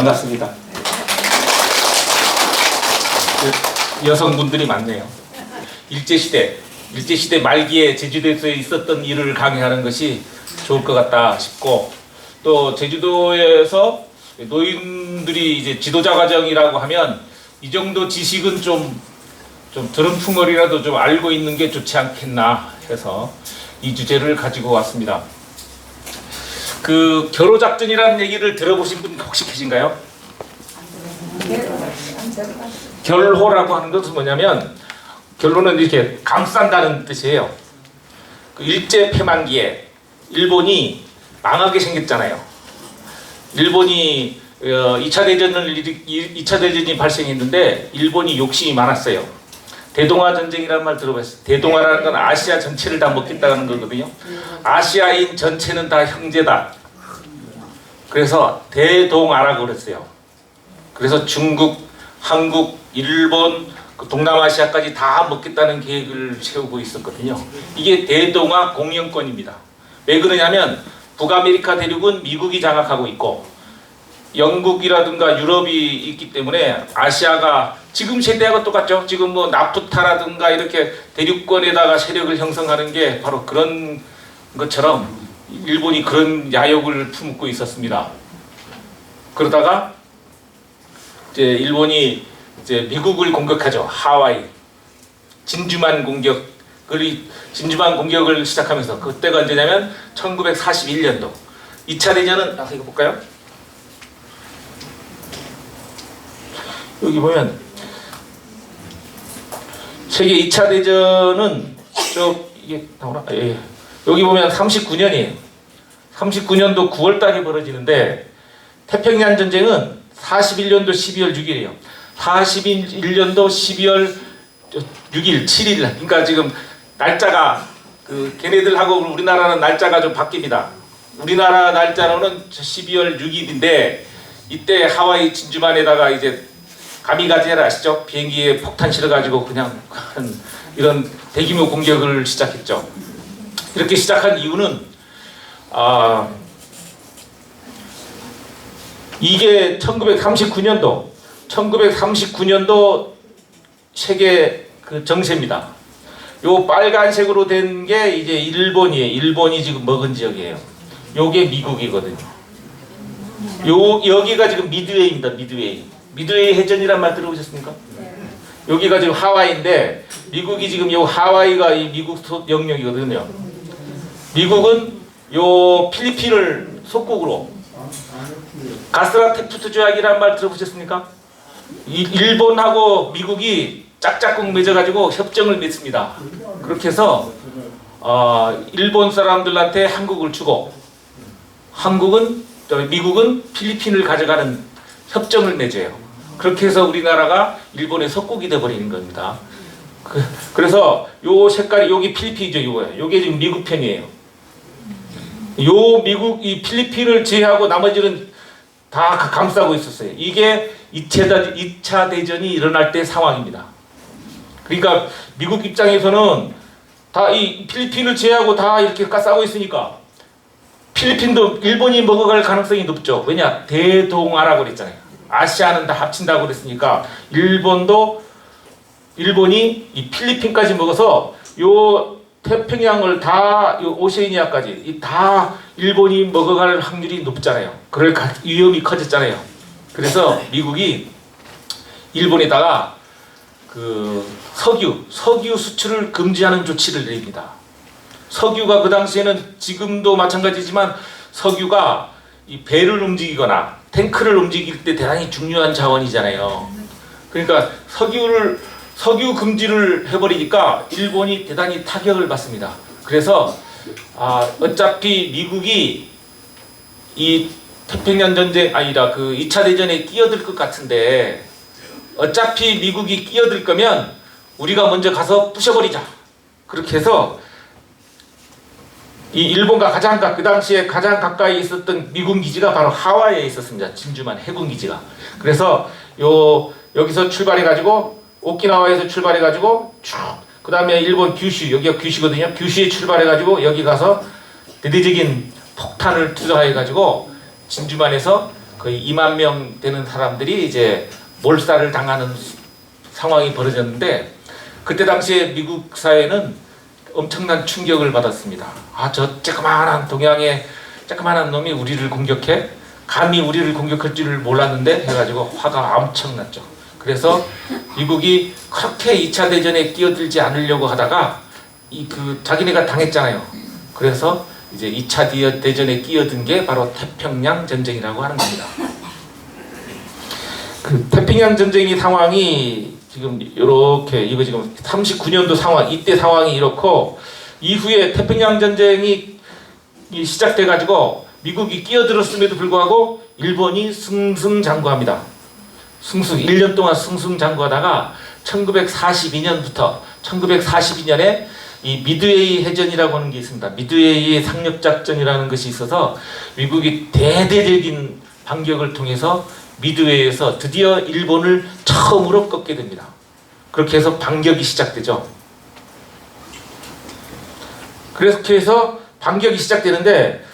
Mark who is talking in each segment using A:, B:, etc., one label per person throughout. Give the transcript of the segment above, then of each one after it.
A: 반갑습니다. 여성분들이 많네요. 일제시대 말기에 제주도에서 있었던 일을 강의하는 것이 좋을 것 같다 싶고, 또 제주도에서 노인들이 이제 지도자 과정이라고 하면 이 정도 지식은 좀 드럼풍어리라도 좀 알고 있는 게 좋지 않겠나 해서 이 주제를 가지고 왔습니다. 그 결호작전이라는 얘기를 들어보신 분 혹시 계신가요? 결호라고 하는 것은 뭐냐면, 결호는 이렇게 감싼다는 뜻이에요. 그 일제 패망기에 일본이 망하게 생겼잖아요. 일본이 2차 대전이 발생했는데 일본이 욕심이 많았어요. 대동아 전쟁이라는 말 들어봤어요. 대동아라는 건 아시아 전체를 다 먹겠다는 거거든요. 아시아인 전체는 다 형제다. 그래서 대동아라고 그랬어요. 그래서 중국, 한국, 일본, 동남아시아까지 다 먹겠다는 계획을 세우고 있었거든요. 이게 대동아 공영권입니다. 왜 그러냐면 북아메리카 대륙은 미국이 장악하고 있고 영국이라든가 유럽이 있기 때문에 아시아가 지금 세대하고 똑같죠. 지금 뭐 나프타라든가 이렇게 대륙권에다가 세력을 형성하는 게 바로 그런 것처럼 일본이 그런 야욕을 품고 있었습니다. 그러다가 이제 일본이 이제 미국을 공격하죠. 하와이 진주만 공격을 시작하면서, 그때가 언제냐면 1941년도 2차 대전은 이거 볼까요? 여기 보면 세계 2차 대전은 이게 나오나? 예. 여기 보면 39년이에요. 39년도 9월달에 벌어지는데 태평양 전쟁은 41년도 12월 6일이에요. 41년도 12월 6일, 7일. 그러니까 지금 날짜가 걔네들하고 우리나라는 날짜가 좀 바뀝니다. 우리나라 날짜로는 12월 6일인데 이때 하와이 진주만에다가 이제 가미가제를 아시죠? 비행기에 폭탄 실어가지고 그냥 이런 대규모 공격을 시작했죠. 이렇게 시작한 이유는 이게 1939년도 세계 그 정세입니다. 요 빨간색으로 된 게 이제 일본이에요. 일본이 지금 먹은 지역이에요. 요게 미국이거든요. 여기가 지금 미드웨이입니다. 미드웨이 해전이란 말 들어보셨습니까? 여기가 지금 하와이인데 미국이 지금 요 하와이가 이 미국 영역이거든요. 미국은 요 필리핀을 속국으로 가스라테프트 조약이란 말 들어보셨습니까? 일본하고 미국이 짝짝꿍 맺어가지고 협정을 맺습니다. 그렇게 해서 일본 사람들한테 한국을 주고 미국은 필리핀을 가져가는 협정을 맺어요. 그렇게 해서 우리나라가 일본의 속국이 돼버리는 겁니다. 그래서 요 색깔이 여기 필리핀이죠. 요게 지금 미국 편이에요. 이 필리핀을 제외하고 나머지는 다 감싸고 있었어요. 이게 2차 대전이 일어날 때 상황입니다. 그러니까 미국 입장에서는 다 이 필리핀을 제외하고 다 이렇게 싸고 있으니까 필리핀도 일본이 먹어갈 가능성이 높죠. 왜냐? 대동아라고 그랬잖아요. 아시아는 다 합친다고 그랬으니까 일본이 이 필리핀까지 먹어서 요 태평양을 다 요 오세아니아까지 다 일본이 먹어갈 확률이 높잖아요. 그럴 위험이 커졌잖아요. 그래서 미국이 일본에다가 그 석유 수출을 금지하는 조치를 내립니다. 석유가 그 당시에는 지금도 마찬가지지만 석유가 이 배를 움직이거나 탱크를 움직일 때 대단히 중요한 자원이잖아요. 그러니까 석유 금지를 해버리니까 일본이 대단히 타격을 받습니다. 그래서 어차피 미국이 이 태평양 전쟁 아니라 그 2차 대전에 끼어들 것 같은데 어차피 미국이 끼어들 거면 우리가 먼저 가서 부셔버리자. 그렇게 해서 이 일본과 그 당시에 가장 가까이 있었던 미군 기지가 바로 하와이에 있었습니다. 진주만 해군 기지가. 그래서 여기서 출발해가지고 오키나와에서 출발해가지고 쭉 그 다음에 일본 규슈, 여기가 규슈거든요. 규슈에 출발해가지고 여기 가서 대대적인 폭탄을 투자해가지고 진주만에서 거의 2만 명 되는 사람들이 이제 몰살을 당하는 상황이 벌어졌는데, 그때 당시에 미국 사회는 엄청난 충격을 받았습니다. 아, 저 조그마한 동양의 조그마한 놈이 우리를 공격해? 감히 우리를 공격할 줄을 몰랐는데 해가지고 화가 엄청났죠. 그래서 미국이 그렇게 2차 대전에 끼어들지 않으려고 하다가 자기네가 당했잖아요. 그래서 이제 2차 대전에 끼어든 게 바로 태평양 전쟁이라고 하는 겁니다. 그 태평양 전쟁의 상황이 지금 이렇게, 이거 지금 39년도 상황, 이때 상황이 이렇고, 이후에 태평양 전쟁이 시작돼 가지고 미국이 끼어들었음에도 불구하고 일본이 승승장구합니다. 1년 동안 승승장구하다가 1942년부터 1942년에 이 미드웨이 해전이라고 하는 게 있습니다. 미드웨이의 상륙작전이라는 것이 있어서 미국이 대대적인 반격을 통해서 미드웨이에서 드디어 일본을 처음으로 꺾게 됩니다. 그렇게 해서 반격이 시작되죠. 그렇게 해서 반격이 시작되는데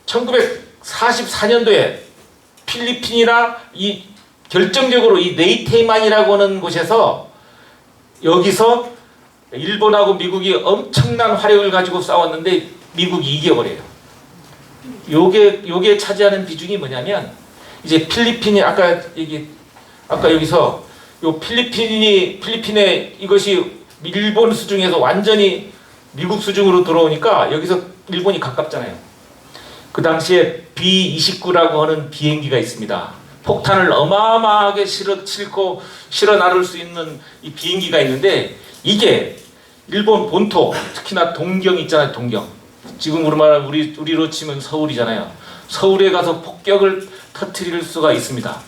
A: 1944년도에 필리핀이나 결정적으로 이 네이테이만이라고 하는 곳에서, 여기서 일본하고 미국이 엄청난 화력을 가지고 싸웠는데 미국이 이겨버려요. 요게 차지하는 비중이 뭐냐면, 이제 필리핀이 아까 여기서 요 필리핀의 이것이 일본 수중에서 완전히 미국 수중으로 들어오니까 여기서 일본이 가깝잖아요. 그 당시에 B-29라고 하는 비행기가 있습니다. 폭탄을 어마어마하게 실어 나를 수 있는 이 비행기가 있는데, 이게 일본 본토, 특히나 동경 있잖아요. 동경. 지금 우리로 치면 서울이잖아요. 서울에 가서 폭격을 터뜨릴 수가 있습니다.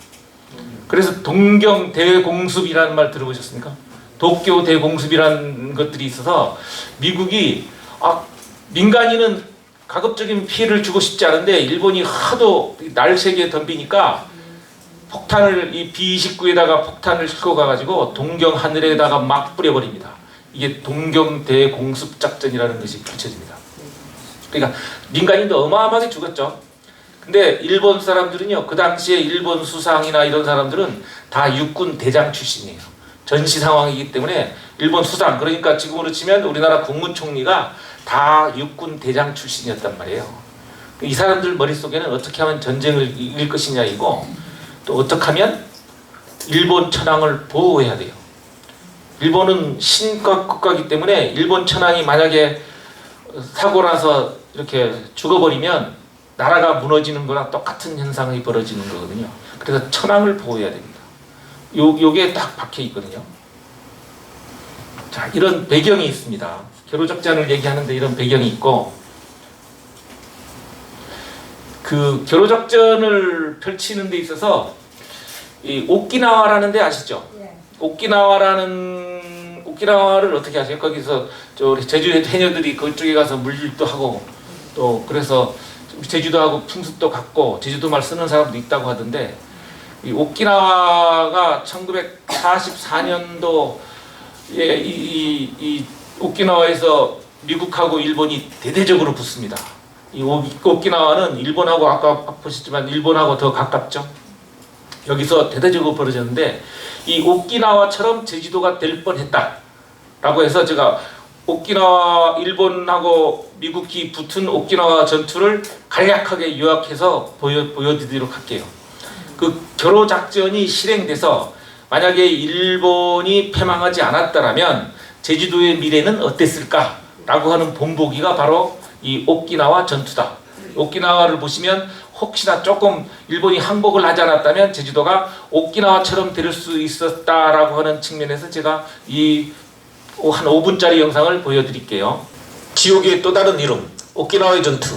A: 그래서 동경 대공습이라는 말 들어보셨습니까? 도쿄 대공습이라는 것들이 있어서 미국이 민간인은 가급적인 피해를 주고 싶지 않은데 일본이 하도 날새게 덤비니까 폭탄을, 이 B-29에다가 폭탄을 싣고 가가지고 동경 하늘에다가 막 뿌려버립니다. 이게 동경 대공습 작전이라는 것이 펼쳐집니다. 그러니까 민간인도 어마어마하게 죽었죠. 근데 일본 사람들은요, 그 당시에 일본 수상이나 이런 사람들은 다 육군 대장 출신이에요. 전시 상황이기 때문에 일본 수상, 그러니까 지금으로 치면 우리나라 국무총리가 다 육군 대장 출신이었단 말이에요. 이 사람들 머릿속에는 어떻게 하면 전쟁을 이길 것이냐이고, 또 어떻게 하면 일본 천황을 보호해야 돼요. 일본은 신과 국가이기 때문에 일본 천황이 만약에 사고 나서 이렇게 죽어버리면 나라가 무너지는 거랑 똑같은 현상이 벌어지는 거거든요. 그래서 천황을 보호해야 됩니다. 요게 딱 박혀 있거든요. 자, 이런 배경이 있습니다. 겨루작전을 얘기하는데 이런 배경이 있고, 그 겨루작전을 펼치는 데 있어서 이 오키나와라는 데 아시죠? 네. 오키나와를 어떻게 아세요? 거기서 제주 해녀들이 그쪽에 가서 물질도 하고, 또 그래서 제주도 하고 풍습도 같고 제주도 말 쓰는 사람도 있다고 하던데, 이 오키나와가 1944년도에 이 오키나와에서 미국하고 일본이 대대적으로 붙습니다. 이 오키나와는 일본하고 아까 보셨지만 일본하고 더 가깝죠. 여기서 대대적으로 벌어졌는데, 이 오키나와처럼 제주도가 될 뻔했다라고 해서 제가 오키나와, 일본하고 미국이 붙은 오키나와 전투를 간략하게 요약해서 보여드리도록 할게요. 그 겨루작전이 실행돼서 만약에 일본이 패망하지 않았다면 제주도의 미래는 어땠을까라고 하는 본보기가 바로 이 오키나와 전투다. 오키나와를 보시면 혹시나 조금 일본이 항복을 하지 않았다면 제주도가 오키나와처럼 될 수 있었다라고 하는 측면에서 제가 한 5분짜리 영상을 보여드릴게요.
B: 지옥의 또 다른 이름, 오키나와의 전투.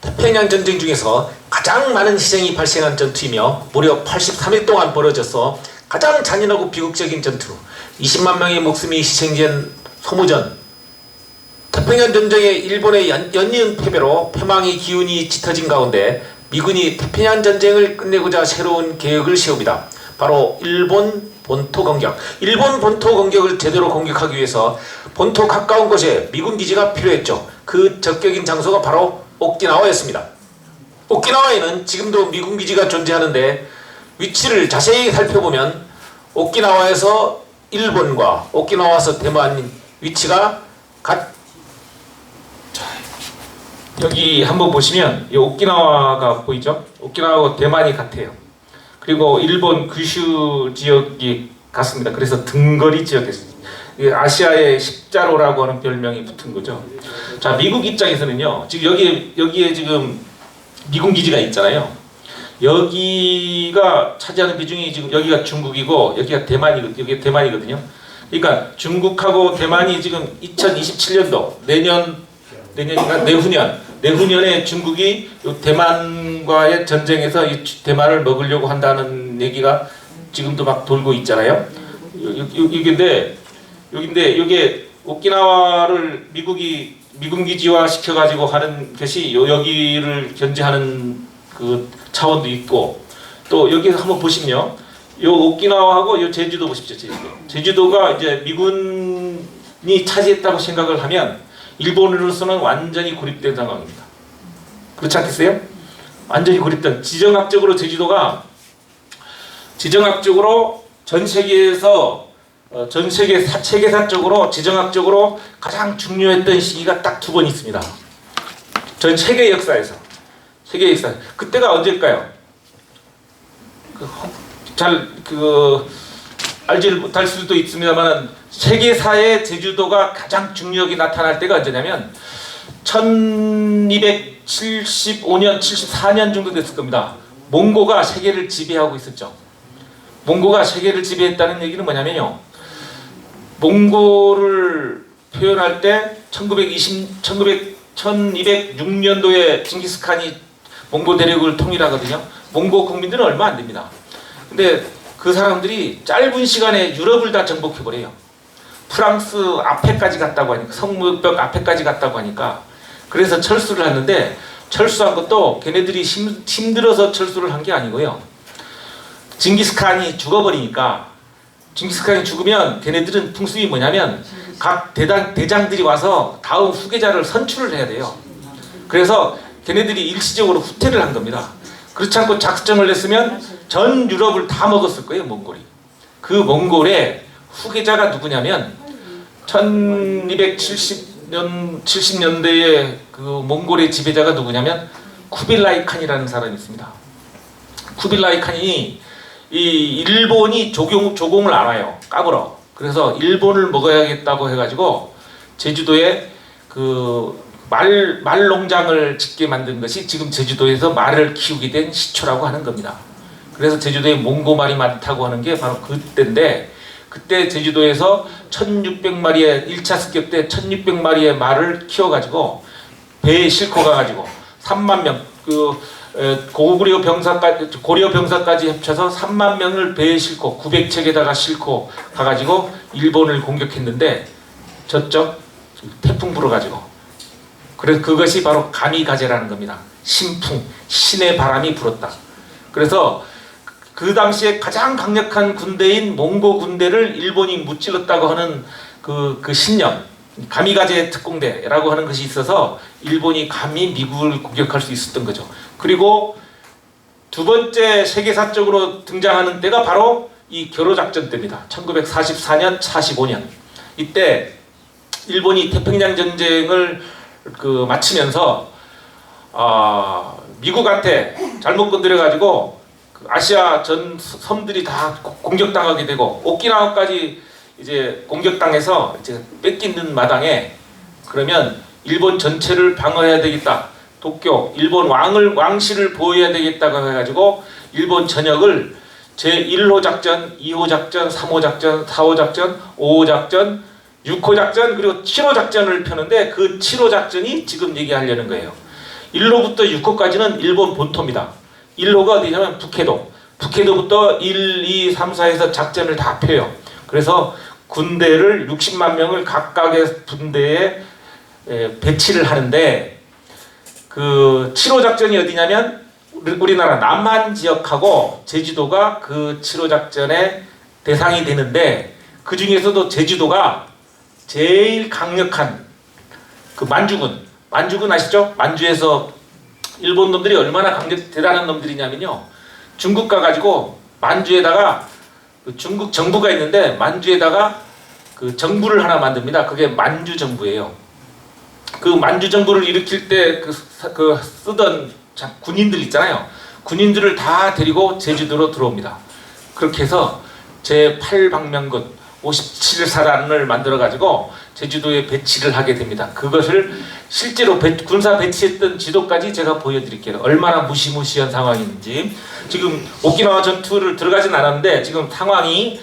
B: 태평양 전쟁 중에서 가장 많은 희생이 발생한 전투이며 무려 83일 동안 벌어져서 가장 잔인하고 비극적인 전투. 20만 명의 목숨이 희생된 소모전. 태평양 전쟁에 일본의 연이은 패배로 패망의 기운이 짙어진 가운데 미군이 태평양 전쟁을 끝내고자 새로운 계획을 세웁니다. 바로 일본 본토 공격. 일본 본토 공격을 제대로 공격하기 위해서 본토 가까운 곳에 미군 기지가 필요했죠. 그 적격인 장소가 바로 오키나와였습니다. 오키나와에는 지금도 미군 기지가 존재하는데 위치를 자세히 살펴보면 오키나와에서 일본과 오키나와에서 대만 위치가
A: 여기 한번 보시면 이 오키나와가 보이죠? 오키나와와 대만이 같아요. 그리고 일본 규슈 지역이 같습니다. 그래서 등거리 지역에서 아시아의 십자로라고 하는 별명이 붙은 거죠. 자, 미국 입장에서는요. 지금 여기에 지금 미군 기지가 있잖아요. 여기가 차지하는 비중이 지금 여기가 중국이고 여기가 대만이거든요. 그러니까 중국하고 대만이 지금 2027년도 내후년에 중국이 대만과의 전쟁에서 이 대만을 먹으려고 한다는 얘기가 지금도 막 돌고 있잖아요. 여기인데 이게 오키나와를 미군 기지화 시켜가지고 하는 것이 여기를 견제하는 그 차원도 있고, 또 여기서 한번 보시면요, 요 오키나와하고 요 제주도 보십시오. 제주도가 이제 미군이 차지했다고 생각을 하면 일본으로서는 완전히 고립된 상황입니다. 그렇지 않겠어요? 완전히 고립된, 지정학적으로 제주도가 전 세계에서 세계사적으로 지정학적으로 가장 중요했던 시기가 딱 2번 있습니다. 전 세계 역사에서. 그때가 언제일까요? 알지 못할 수도 있습니다만 세계사의 제주도가 가장 중요하게 나타날 때가 언제냐면 1275년, 74년 정도 됐을 겁니다. 몽고가 세계를 지배하고 있었죠. 몽고가 세계를 지배했다는 얘기는 뭐냐면요, 몽고를 표현할 때 1206년도에 징기스칸이 몽고 대륙을 통일하거든요. 몽고 국민들은 얼마 안 됩니다. 근데 그 사람들이 짧은 시간에 유럽을 다 정복해버려요. 프랑스 앞에까지 갔다고 하니까, 성무벽 앞에까지 갔다고 하니까. 그래서 철수를 하는데, 철수한 것도 걔네들이 힘들어서 철수를 한 게 아니고요. 징기스칸이 죽어버리니까, 징기스칸이 죽으면 걔네들은 풍습이 뭐냐면 각 대장들이 와서 다음 후계자를 선출을 해야 돼요. 그래서 걔네들이 일시적으로 후퇴를 한 겁니다. 그렇지 않고 작정을 했으면 전 유럽을 다 먹었을 거예요, 몽골이. 그 몽골의 후계자가 누구냐면 1270년대에 그 몽골의 지배자가 누구냐면 쿠빌라이 칸이라는 사람이 있습니다. 쿠빌라이 칸이 이 일본이 조공을 알아요. 까불어. 그래서 일본을 먹어야겠다고 해가지고 제주도에 그 말 농장을 짓게 만든 것이 지금 제주도에서 말을 키우게 된 시초라고 하는 겁니다. 그래서 제주도에 몽고 말이 많다고 하는 게 바로 그때인데, 그때 제주도에서 1600마리의 1차 습격 때 1600마리의 말을 키워가지고 배에 싣고 가가지고 3만 명, 고구려 병사까지 합쳐서 3만 명을 배에 싣고 900척에다가 싣고 가가지고 일본을 공격했는데 졌죠. 태풍 불어가지고. 그래서 그것이 바로 가미가제라는 겁니다. 신풍, 신의 바람이 불었다. 그래서 그 당시에 가장 강력한 군대인 몽고 군대를 일본이 무찔렀다고 하는 그 신념, 가미가제 특공대라고 하는 것이 있어서 일본이 감히 미국을 공격할 수 있었던 거죠. 그리고 두 번째 세계사적으로 등장하는 때가 바로 이 겨로작전 때입니다. 1944년, 45년. 이때 일본이 태평양 전쟁을 마치면서 미국한테 잘못 건드려가지고 아시아 전 섬들이 다 공격당하게 되고 오키나와까지 이제 공격당해서 이제 뺏기는 마당에, 그러면 일본 전체를 방어해야 되겠다. 도쿄 일본 왕실을 보호해야 되겠다고 해가지고 일본 전역을 제1호 작전, 2호 작전, 3호 작전, 4호 작전, 5호 작전, 6호 작전, 그리고 7호 작전을 펴는데 그 7호 작전이 지금 얘기하려는 거예요. 1호부터 6호까지는 일본 본토입니다. 1호가 어디냐면 북해도. 북해도부터 1, 2, 3, 4에서 작전을 다 펴요. 그래서 군대를 60만 명을 각각의 분대에 배치를 하는데, 그 7호 작전이 어디냐면 우리나라 남한 지역하고 제주도가 그 7호 작전의 대상이 되는데, 그 중에서도 제주도가 제일 강력한 그 만주군 아시죠? 만주에서 일본 놈들이 얼마나 대단한 놈들이냐면요. 중국 가가지고 만주에다가 그 중국 정부가 있는데 만주에다가 그 정부를 하나 만듭니다. 그게 만주 정부예요. 그 만주 정부를 일으킬 때 그 쓰던 군인들 있잖아요. 군인들을 다 데리고 제주도로 들어옵니다. 그렇게 해서 제8방면군 57사단을 만들어 가지고 제주도에 배치를 하게 됩니다. 그것을 실제로 군사 배치했던 지도까지 제가 보여드릴게요. 얼마나 무시무시한 상황인지. 지금 오키나와 전투를 들어가진 않았는데 지금 상황이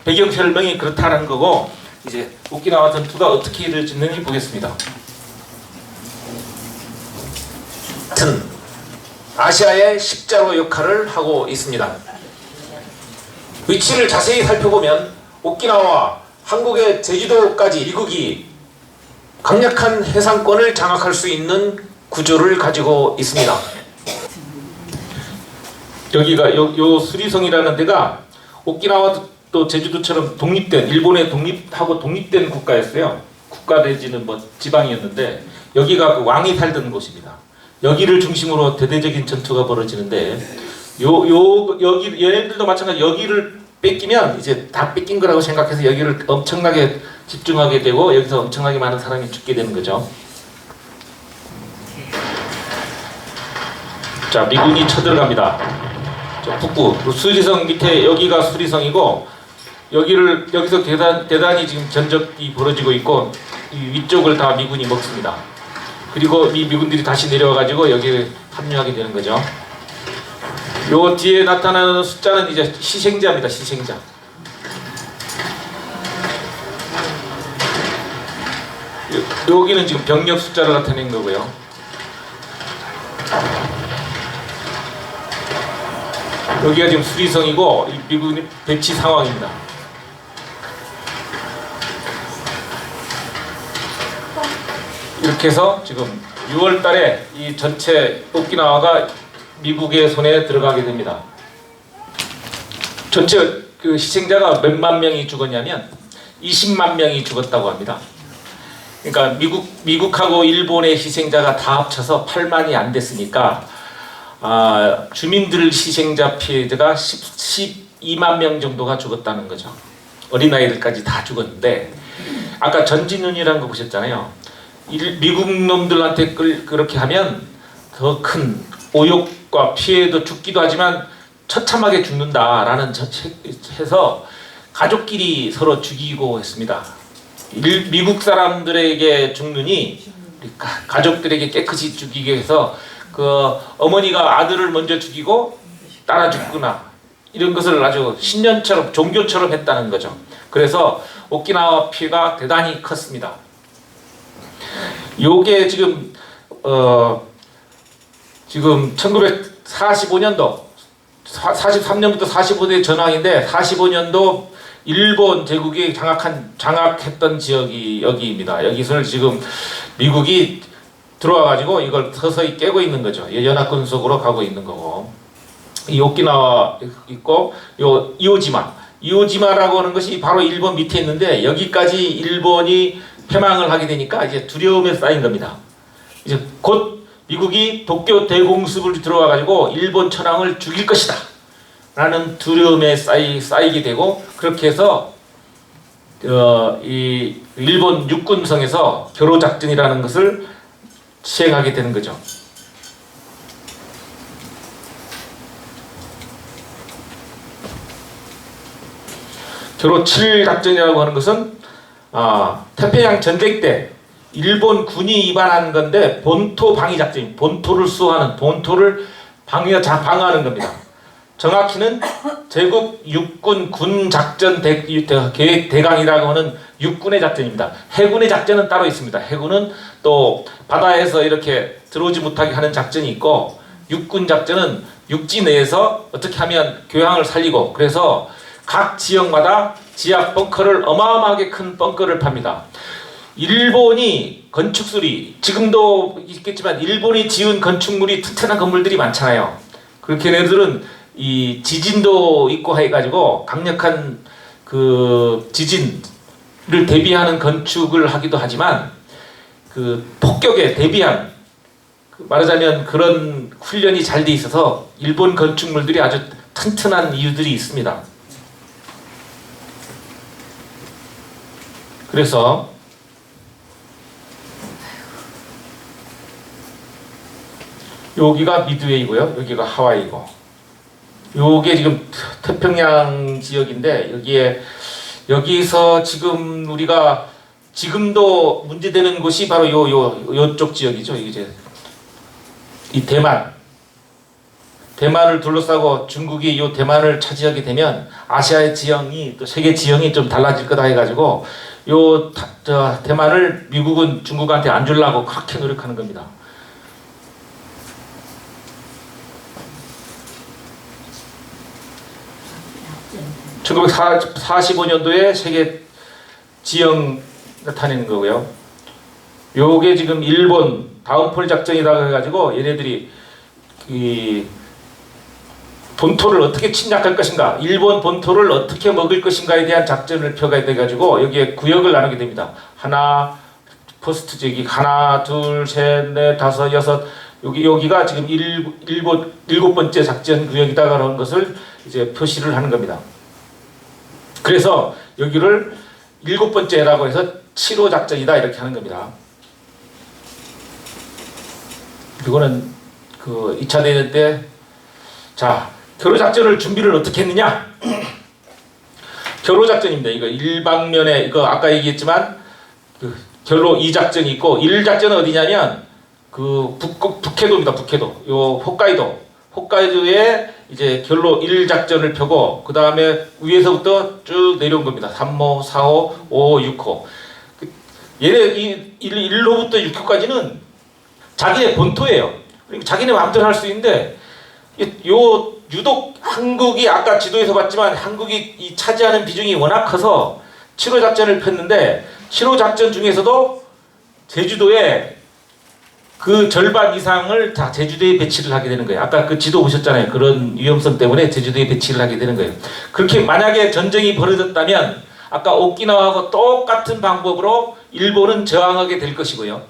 A: 배경 설명이 그렇다는 거고, 이제 오키나와 전투가 어떻게 이루어지는지 보겠습니다.
B: 같은 아시아의 십자로 역할을 하고 있습니다. 위치를 자세히 살펴보면 오키나와와 한국의 제주도까지 미국이 강력한 해상권을 장악할 수 있는 구조를 가지고 있습니다.
A: 여기가 요 수리성이라는 데가 오키나와 또 제주도처럼 독립된, 일본에 독립된 국가였어요. 국가 내지는 뭐 지방이었는데 여기가 그 왕이 살던 곳입니다. 여기를 중심으로 대대적인 전투가 벌어지는데 여기 얘네들도 마찬가지. 여기를 뺏기면 이제 다 뺏긴 거라고 생각해서 여기를 엄청나게 집중하게 되고 여기서 엄청나게 많은 사람이 죽게 되는 거죠. 자, 미군이 쳐들어갑니다. 저 북부 수리성 밑에 여기가 수리성이고 여기서 대단히 지금 전적이 벌어지고 있고 이 위쪽을 다 미군이 먹습니다. 그리고 이 미군들이 다시 내려와가지고 여기에 합류하게 되는 거죠. 요 뒤에 나타나는 숫자는 이제 희생자입니다. 희생자. 여기는 지금 병력 숫자를 나타낸 거고요. 여기가 지금 수리성이고 이 미군 배치 상황입니다. 이렇게 해서 지금 6월 달에 이 전체 오키나와가 미국의 손에 들어가게 됩니다. 전체 그 희생자가 몇만 명이 죽었냐면 20만 명이 죽었다고 합니다. 그러니까 미국하고 일본의 희생자가 다 합쳐서 8만이 안 됐으니까 주민들 희생자 피해자가 12만 명 정도가 죽었다는 거죠. 어린아이들까지 다 죽었는데 아까 전진운이라는 거 보셨잖아요. 미국 놈들한테 그렇게 하면 더 큰 오욕과 피해도 죽기도 하지만 처참하게 죽는다라는 해서 가족끼리 서로 죽이고 했습니다. 미국 사람들에게 죽느니 가족들에게 깨끗이 죽이게 해서 그 어머니가 아들을 먼저 죽이고 따라 죽거나 이런 것을 아주 신년처럼 종교처럼 했다는 거죠. 그래서 오키나와 피해가 대단히 컸습니다. 요게 지금 1945년도 43년부터 45대 전황인데 45년도 일본 제국이 장악했던 지역이 여기입니다. 여기서 지금 미국이 들어와 가지고 이걸 서서히 깨고 있는 거죠. 연합군 속으로 가고 있는 거고. 이 오키나와 있고 요 이오지마라고 하는 것이 바로 일본 밑에 있는데 여기까지 일본이 패망을 하게 되니까 이제 두려움에 쌓인 겁니다. 이제 곧 미국이 도쿄 대공습을 들어와 가지고 일본 천황을 죽일 것이다 라는 두려움에 쌓이게 되고 그렇게 해서 이 일본 육군성에서 교로작전이라는 것을 시행하게 되는 거죠. 교로 7작전이라고 하는 것은 태평양 전쟁 때 일본 군이 위반한 건데 본토 방위 작전, 본토를 수호하는, 본토를 방어하는 겁니다. 정확히는 제국 육군 군 작전 계획 대강이라고 하는 육군의 작전입니다. 해군의 작전은 따로 있습니다. 해군은 또 바다에서 이렇게 들어오지 못하게 하는 작전이 있고 육군 작전은 육지 내에서 어떻게 하면 교양을 살리고 그래서 각 지역마다 지하 벙커를 어마어마하게 큰 벙커를 팝니다. 일본이 건축술이 지금도 있겠지만 일본이 지은 건축물이 튼튼한 건물들이 많잖아요. 그렇게 걔네들은 이 지진도 있고 해가지고 강력한 그 지진을 대비하는 건축을 하기도 하지만 그 폭격에 대비한 말하자면 그런 훈련이 잘 돼 있어서 일본 건축물들이 아주 튼튼한 이유들이 있습니다. 그래서 여기가 미드웨이고요. 여기가 하와이고. 요게 지금 태평양 지역인데 여기서 지금 우리가 지금도 문제되는 곳이 바로 요쪽 지역이죠. 이제 이 대만을 둘러싸고 중국이 요 대만을 차지하게 되면 아시아의 지형이 또 세계 지형이 좀 달라질 거다 해가지고 대만을 미국은 중국한테 안 주려고 그렇게 노력하는 겁니다. (1945년도에) 세계 지형 나타내는 거고요. 요게 지금 일본 다운폴 작전이라고 해가지고 얘네들이 이 본토를 어떻게 침략할 것인가, 일본 본토를 어떻게 먹을 것인가에 대한 작전을 펴가야 돼가지고 여기에 구역을 나누게 됩니다. 하나, 포스트 저기 하나, 둘, 셋, 넷, 다섯, 여섯, 여기가 지금 일곱 번째 작전 구역이다라는 것을 이제 표시를 하는 겁니다. 그래서 여기를 일곱 번째라고 해서 7호 작전이다 이렇게 하는 겁니다. 이거는 그 2차 대전 때, 자, 겨루 작전을 준비를 어떻게 했느냐? 겨루 작전입니다. 이거 일방면에, 이거 아까 얘기했지만 그 겨루 2작전이 있고 1작전은 어디냐면 그 북해도입니다. 북해도. 요 홋카이도에 이제 결로 1작전을 펴고 그 다음에 위에서부터 쭉 내려온 겁니다. 3호, 4호, 5호, 6호. 얘네 1호부터 6호까지는 자기네 본토예요. 그러니까 자기네 마음대로 할 수 있는데 요 유독 한국이 아까 지도에서 봤지만 한국이 이 차지하는 비중이 워낙 커서 7호 작전을 폈는데 7호 작전 중에서도 제주도에 그 절반 이상을 다 제주도에 배치를 하게 되는 거예요. 아까 그 지도 보셨잖아요. 그런 위험성 때문에 제주도에 배치를 하게 되는 거예요. 그렇게 만약에 전쟁이 벌어졌다면 아까 오키나와하고 똑같은 방법으로 일본은 저항하게 될 것이고요.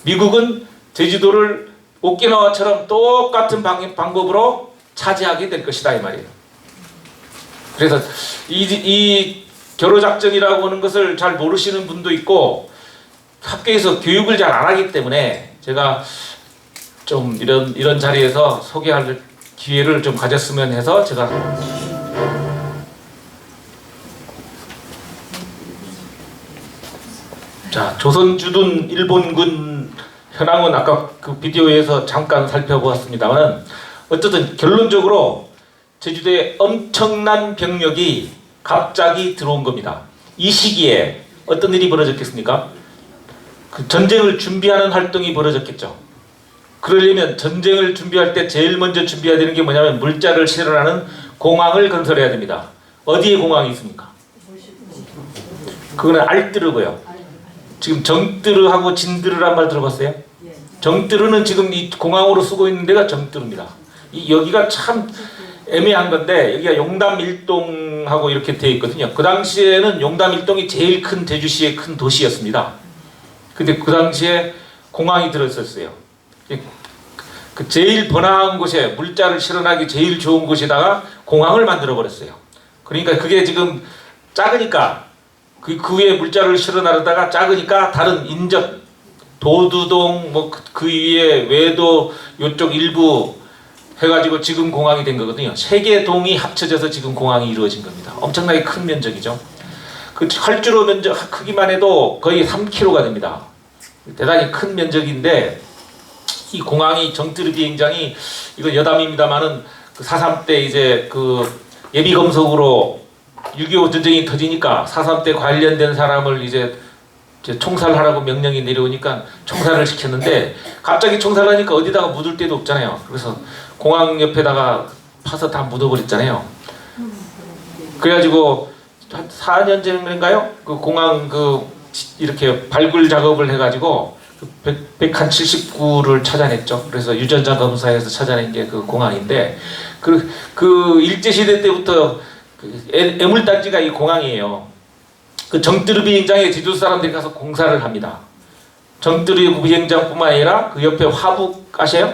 A: 미국은 제주도를 오키나와처럼 똑같은 방법으로 차지하게 될 것이다 이 말이에요. 그래서 이 겨루작전이라고 하는 것을 잘 모르시는 분도 있고 학교에서 교육을 잘 안 하기 때문에 제가 좀 이런 자리에서 소개할 기회를 좀 가졌으면 해서 제가 자, 조선주둔 일본군 현황은 아까 그 비디오에서 잠깐 살펴보았습니다만 어쨌든 결론적으로 제주도에 엄청난 병력이 갑자기 들어온 겁니다. 이 시기에 어떤 일이 벌어졌겠습니까? 그 전쟁을 준비하는 활동이 벌어졌겠죠. 그러려면 전쟁을 준비할 때 제일 먼저 준비해야 되는 게 뭐냐면 물자를 실현하는 공항을 건설해야 됩니다. 어디에 공항이 있습니까? 그거는 알뜨르고요. 지금 정뜨르하고 진뜨르란 말 들어봤어요? 정뜨르는 지금 이 공항으로 쓰고 있는 데가 정뜨르입니다. 여기가 참 애매한 건데 여기가 용담일동하고 이렇게 되어 있거든요. 그 당시에는 용담일동이 제일 큰 제주시의 큰 도시였습니다. 근데 그 당시에 공항이 들어있었어요. 그 제일 번화한 곳에 물자를 실현하기 제일 좋은 곳에다가 공항을 만들어 버렸어요. 그러니까 그게 지금 작으니까 그 위에 물자를 실현하려다가 작으니까 다른 인접 도두동 뭐 그 위에 외도 요쪽 일부 해가지고 지금 공항이 된 거거든요. 세 개 동이 합쳐져서 지금 공항이 이루어진 겁니다. 엄청나게 큰 면적이죠. 그 활주로 면적 크기만 해도 거의 3km가 됩니다. 대단히 큰 면적인데 이 공항이 정뜨르 비행장이 이거 여담입니다만은 그 4.3 때 이제 그 예비 검속으로 6.25 전쟁이 터지니까 4.3 때 관련된 사람을 이제 총살하라고 명령이 내려오니까 총살을 시켰는데 갑자기 총살하니까 어디다가 묻을 데도 없잖아요. 그래서 공항 옆에다가 파서 다 묻어버렸잖아요. 그래가지고 한 4년 전인가요? 그 공항 그 이렇게 발굴 작업을 해가지고 179를 찾아냈죠. 그래서 유전자 검사에서 찾아낸 게 그 공항인데 그 일제시대 때부터 그 애물단지가 이 공항이에요. 그 정뜨르 비행장에 제주 사람들이 가서 공사를 합니다. 정뚜리 비행장뿐만 아니라 그 옆에 화북 아세요?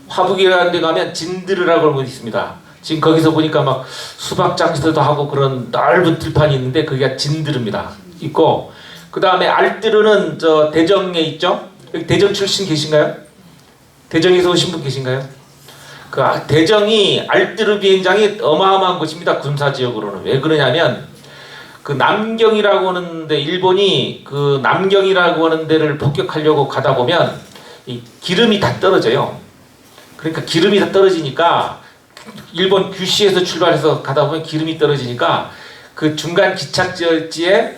A: 화북이라는 데 가면 진드르라고 하는 곳이 있습니다. 지금 거기서 보니까 막 수박 장사도 하고 그런 넓은 들판이 있는데 그게 진드르입니다. 있고 그 다음에 알뜨르는 저 대정에 있죠? 여기 대정 출신 계신가요? 대정에서 오신 분 계신가요? 그 대정이 알뜨르 비행장이 어마어마한 곳입니다. 군사지역으로는. 왜 그러냐면 그 남경이라고 하는데 일본이 그 남경이라고 하는 데를 폭격하려고 가다 보면 이 기름이 다 떨어져요. 그러니까 기름이 다 떨어지니까 일본 규슈에서 출발해서 가다 보면 기름이 떨어지니까 그 중간 기착지에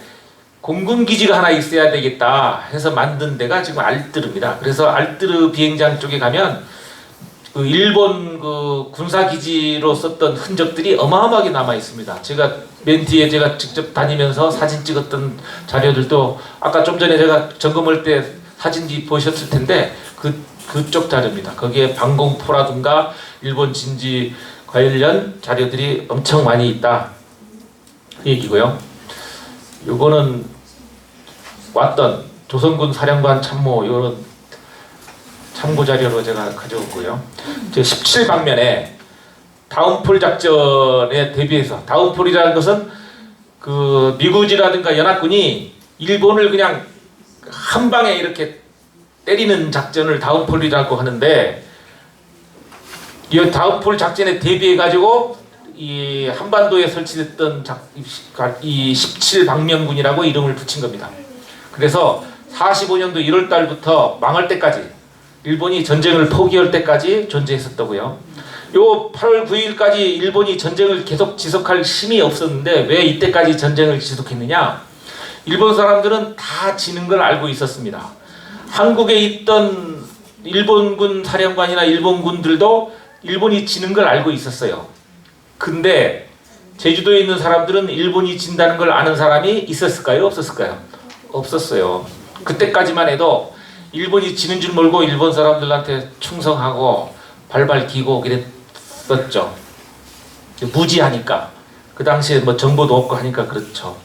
A: 공군 기지가 하나 있어야 되겠다 해서 만든 데가 지금 알뜨르입니다. 그래서 알뜨르 비행장 쪽에 가면 그 일본 그 군사 기지로 썼던 흔적들이 어마어마하게 남아 있습니다. 제가 맨 뒤에 제가 직접 다니면서 사진 찍었던 자료들도 아까 좀 전에 제가 점검할 때 사진이 보셨을 텐데 그쪽 자료입니다. 거기에 방공포라든가 일본 진지 관련 자료들이 엄청 많이 있다 그 얘기고요. 요거는 왔던 조선군 사령관 참모 이런 참고 자료로 제가 가져왔고요. 제 17방면에 다운폴 작전에 대비해서 다운폴이라는 것은 그 미국이라든가 연합군이 일본을 그냥 한 방에 이렇게 때리는 작전을 다운폴이라고 하는데 이 다운폴 작전에 대비해 가지고 이 한반도에 설치됐던 이 17방면군이라고 이름을 붙인 겁니다. 그래서 45년도 1월 달부터 망할 때까지 일본이 전쟁을 포기할 때까지 존재했었다고요. 요 8월 9일까지 일본이 전쟁을 계속 지속할 힘이 없었는데 왜 이때까지 전쟁을 지속했느냐? 일본 사람들은 다 지는 걸 알고 있었습니다. 한국에 있던 일본군 사령관이나 일본군들도 일본이 지는 걸 알고 있었어요. 근데 제주도에 있는 사람들은 일본이 진다는 걸 아는 사람이 있었을까요? 없었을까요? 없었어요. 그때까지만 해도 일본이 지는 줄 모르고 일본 사람들한테 충성하고 발발 기고 그랬었죠. 무지하니까. 그 당시에 뭐 정보도 없고 하니까 그렇죠.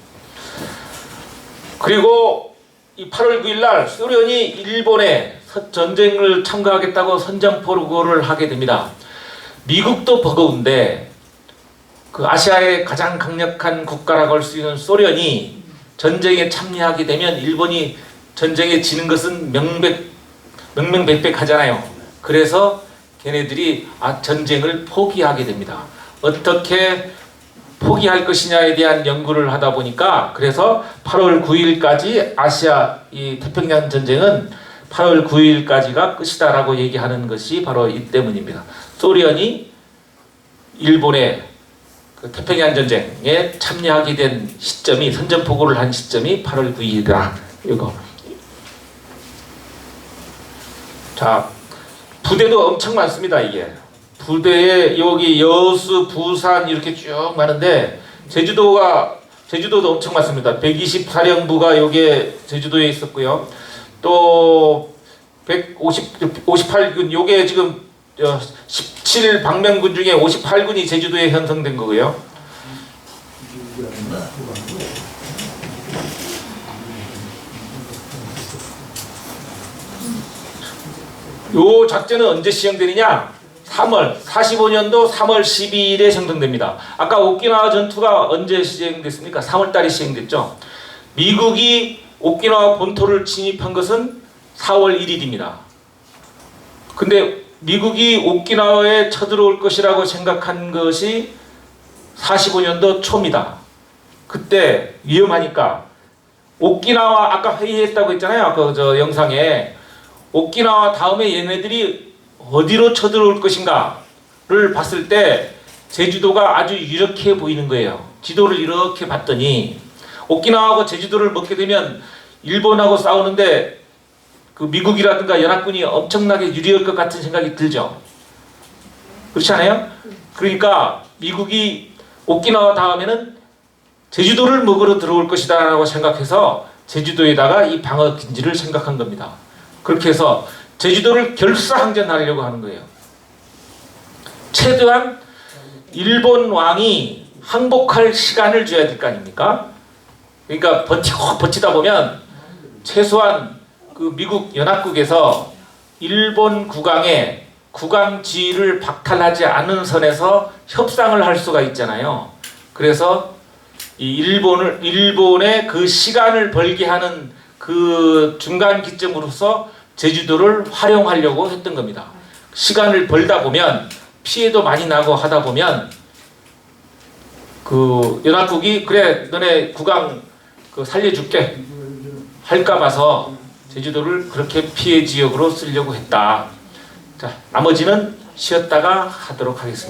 A: 그리고 이 8월 9일 날 소련이 일본에 전쟁을 참가하겠다고 선전포고를 하게 됩니다. 미국도 버거운데 그 아시아의 가장 강력한 국가라고 할 수 있는 소련이 전쟁에 참여하게 되면 일본이 전쟁에 지는 것은 명명백백하잖아요. 그래서 걔네들이 전쟁을 포기하게 됩니다. 어떻게 포기할 것이냐에 대한 연구를 하다 보니까 그래서 8월 9일까지 아시아 이 태평양 전쟁은 8월 9일까지가 끝이다라고 얘기하는 것이 바로 이 때문입니다. 소련이 일본의 그 태평양 전쟁에 참여하게 된 시점이 선전포고를 한 시점이 8월 9일이다. 이거. 자, 부대도 엄청 많습니다. 이게 부대에 여기 여수, 부산 이렇게 쭉 많은데 제주도도 엄청 많습니다. 120사령부가 여기에 제주도에 있었고요. 또 158군 요게 지금 17방면군 중에 58군이 제주도에 형성된 거고요. 요 작전은 언제 시행되느냐? 45년도 3월 12일에 형성됩니다. 아까 오키나와 전투가 언제 시행됐습니까? 3월 달에 시행됐죠. 미국이 오키나와 본토를 침입한 것은 4월 1일입니다. 근데 미국이 오키나와에 쳐들어올 것이라고 생각한 것이 45년도 초입니다. 그때 위험하니까 오키나와 아까 회의했다고 했잖아요. 아까 저 영상에 오키나와 다음에 얘네들이 어디로 쳐들어올 것인가를 봤을 때 제주도가 아주 유력해 보이는 거예요. 지도를 이렇게 봤더니 오키나와하고 제주도를 먹게 되면 일본하고 싸우는데 그 미국이라든가 연합군이 엄청나게 유리할 것 같은 생각이 들죠. 그렇지 않아요? 그러니까 미국이 오키나와 다음에는 제주도를 먹으러 들어올 것이다 라고 생각해서 제주도에다가 이 방어 기지를 생각한 겁니다. 그렇게 해서 제주도를 결사항전하려고 하는 거예요. 최대한 일본 왕이 항복할 시간을 줘야 될 거 아닙니까? 그러니까 버티다 보면 최소한 그 미국 연합국에서 일본 국왕의 국왕 지위를 박탈하지 않은 선에서 협상을 할 수가 있잖아요. 그래서 이 일본의 그 시간을 벌게 하는 그 중간 기점으로서 제주도를 활용하려고 했던 겁니다. 시간을 벌다 보면 피해도 많이 나고 하다 보면 그 연합국이 그래 너네 국왕 그 살려줄게 할까 봐서 제주도를 그렇게 피해 지역으로 쓰려고 했다. 자, 나머지는 쉬었다가 하도록 하겠습니다.